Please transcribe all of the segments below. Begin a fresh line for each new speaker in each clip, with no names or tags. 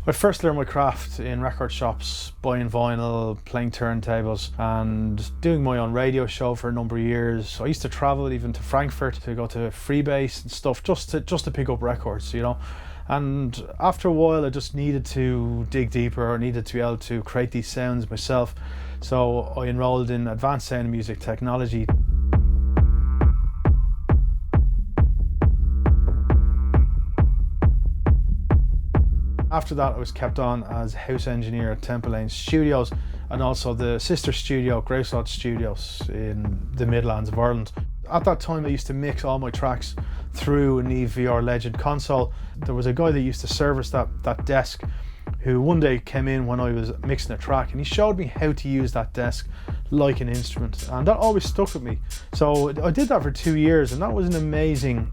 I first learned my craft in record shops, buying vinyl, playing turntables and doing my own radio show for a number of years. I used to travel even to Frankfurt to go to Freebase and stuff just to pick up records, you know. And after a while I just needed to dig deeper, I needed to be able to create these sounds myself. So I enrolled in advanced sound and music technology. After that I was kept on as house engineer at Temple Lane Studios and also the sister studio, Hybrasil Studios in the Midlands of Ireland. At that time I used to mix all my tracks through an EVR Legend console. There was a guy that used to service that desk who one day came in when I was mixing a track and he showed me how to use that desk like an instrument, and that always stuck with me. So I did that for 2 years and that was an amazing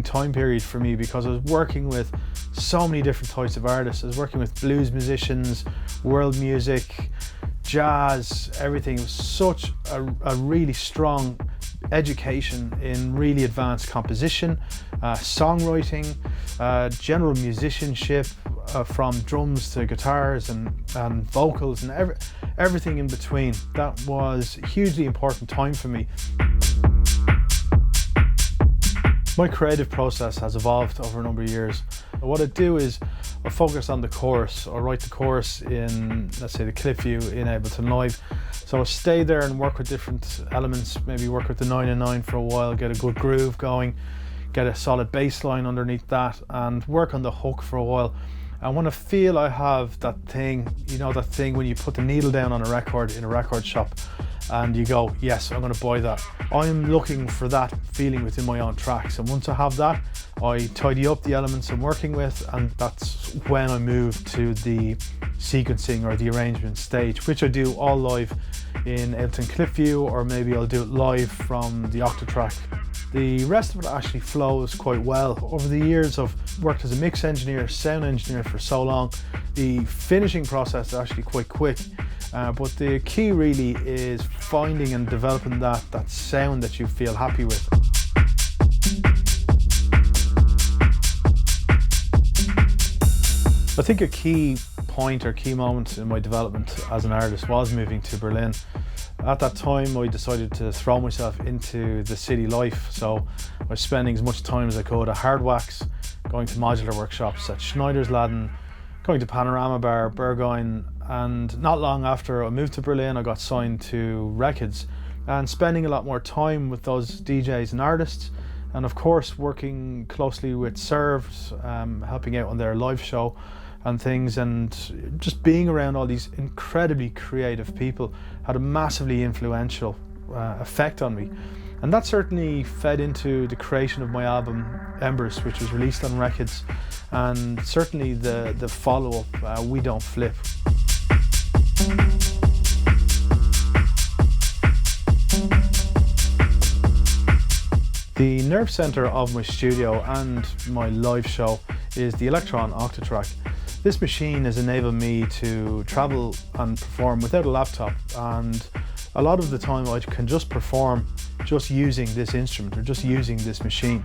time period for me because I was working with so many different types of artists. I was working with blues musicians, world music, jazz, everything. It was such a really strong education in really advanced composition, songwriting, general musicianship, from drums to guitars and vocals and everything in between. That was a hugely important time for me. My creative process has evolved over a number of years. What I do is I focus on the chorus. I write the chorus in, let's say, the clip view in Ableton Live. So I stay there and work with different elements, maybe work with the 909 for a while, get a good groove going, get a solid bass line underneath that and work on the hook for a while. And when I feel I have that thing, you know, that thing when you put the needle down on a record in a record shop and you go, yes, I'm going to buy that. I'm looking for that feeling within my own tracks, and once I have that, I tidy up the elements I'm working with, and that's when I move to the sequencing or the arrangement stage, which I do all live in Ableton Clip View, or maybe I'll do it live from the Octatrack. The rest of it actually flows quite well. Over the years I've worked as a mix engineer, sound engineer for so long, the finishing process is actually quite quick. But the key really is finding and developing that sound that you feel happy with. I think a key point or key moment in my development as an artist was moving to Berlin. At that time I decided to throw myself into the city life, so I was spending as much time as I could at Hardwax, going to modular workshops at Schneidersladen, going to Panorama Bar, Burgoyne, and not long after I moved to Berlin I got signed to Records, and spending a lot more time with those DJs and artists, and of course working closely with Served, helping out on their live show and things, and just being around all these incredibly creative people had a massively influential effect on me. And that certainly fed into the creation of my album Embers, which was released on Records, and certainly the follow-up, We Don't Flip. The nerve center of my studio and my live show is the Elektron Octatrack. This machine has enabled me to travel and perform without a laptop, and a lot of the time I can just perform just using this instrument or just using this machine.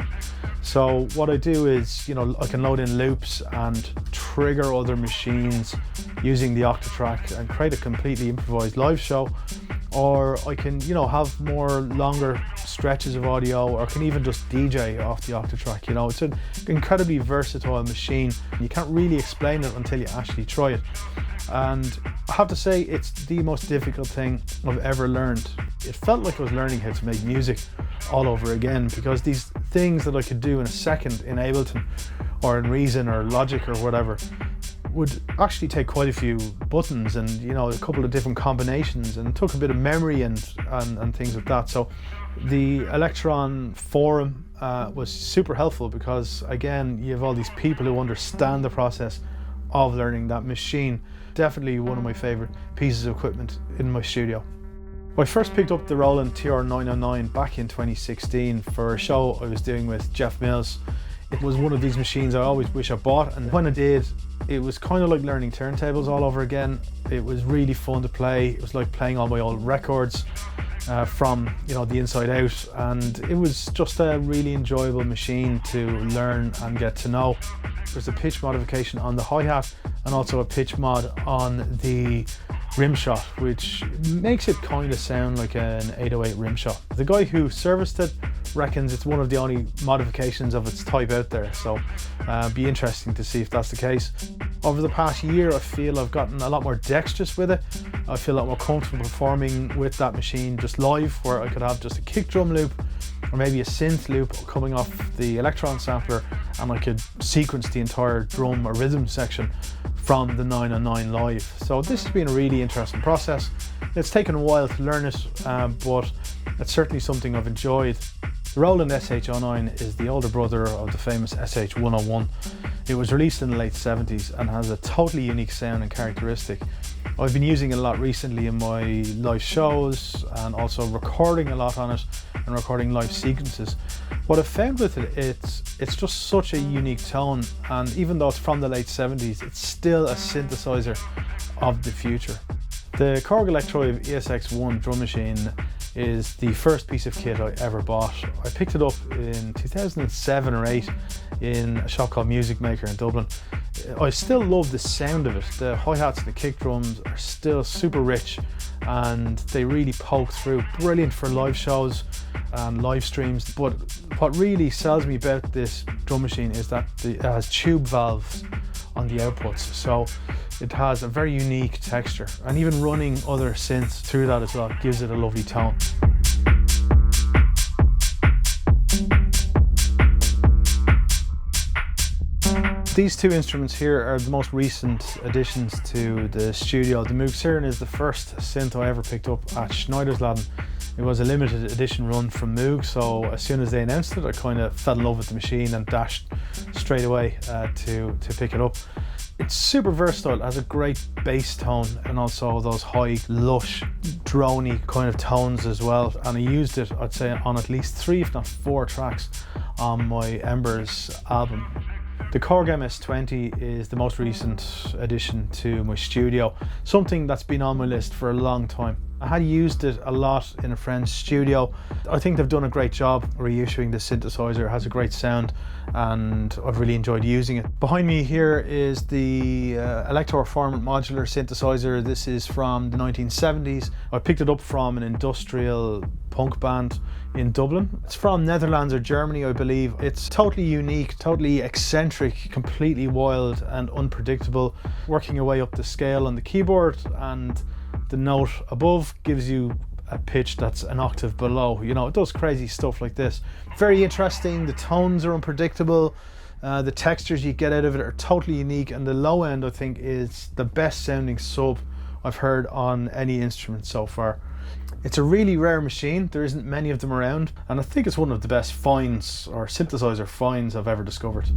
So what I do is, you know, I can load in loops and trigger other machines using the Octatrack and create a completely improvised live show, or I can, you know, have more longer stretches of audio, or I can even just DJ off the Octatrack. You know, it's an incredibly versatile machine. You can't really explain it until you actually try it. And I have to say, it's the most difficult thing I've ever learned. It felt like I was learning how to make music all over again, because these things that I could do in a second in Ableton or in Reason or Logic or whatever would actually take quite a few buttons and, you know, a couple of different combinations, and it took a bit of memory and things like that. So the Elektron forum was super helpful, because again you have all these people who understand the process of learning that machine. Definitely one of my favorite pieces of equipment in my studio. I first picked up the Roland TR-909 back in 2016 for a show I was doing with Jeff Mills. It was one of these machines I always wish I bought, and when I did, it was kind of like learning turntables all over again. It was really fun to play. It was like playing all my old records. from the inside out, and it was just a really enjoyable machine to learn and get to know. There's a pitch modification on the hi-hat and also a pitch mod on the rim shot, which makes it kind of sound like an 808 rim shot. The guy who serviced it reckons it's one of the only modifications of its type out there, so be interesting to see if that's the case. Over the past year, I feel I've gotten a lot more dexterous with it. I feel a lot more comfortable performing with that machine just live, where I could have just a kick drum loop or maybe a synth loop coming off the Elektron sampler, and I could sequence the entire drum or rhythm section from the 909 live. So this has been a really interesting process. It's taken a while to learn it, but it's certainly something I've enjoyed. The Roland SH-09 is the older brother of the famous SH-101. It was released in the late 70s and has a totally unique sound and characteristic. I've been using it a lot recently in my live shows and also recording a lot on it and recording live sequences. What I've found with it, it's just such a unique tone, and even though it's from the late 70s, it's still a synthesizer of the future. The Korg Electroive ESX1 drum machine is the first piece of kit I ever bought. I picked it up in 2007 or 8 in a shop called Music Maker in Dublin. I still love the sound of it. The hi-hats and the kick drums are still super rich and they really poke through. Brilliant for live shows and live streams. But what really sells me about this drum machine is that it has tube valves on the outputs, so it has a very unique texture, and even running other synths through that as well gives it a lovely tone. These two instruments here are the most recent additions to the studio. The Moog Siren is the first synth I ever picked up at Schneidersladen. It was a limited edition run from Moog, so as soon as they announced it, I kind of fell in love with the machine and dashed straight away to pick it up. It's super versatile, it has a great bass tone and also those high, lush, drony kind of tones as well. And I used it, I'd say, on at least 3 if not 4 tracks on my Embers album. The Korg MS-20 is the most recent addition to my studio, something that's been on my list for a long time. I had used it a lot in a friend's studio. I think they've done a great job reissuing the synthesizer. It has a great sound and I've really enjoyed using it. Behind me here is the Elektor Formant Modular synthesizer. This is from the 1970s. I picked it up from an industrial punk band in Dublin. It's from Netherlands or Germany, I believe. It's totally unique, totally eccentric, completely wild and unpredictable. Working your way up the scale on the keyboard, and the note above gives you a pitch that's an octave below. It does crazy stuff like this. Very interesting. The tones are unpredictable. The textures you get out of it are totally unique, and the low end, I think, is the best sounding sub I've heard on any instrument so far. It's a really rare machine. There isn't many of them around, and I think it's one of the best finds or synthesizer finds I've ever discovered.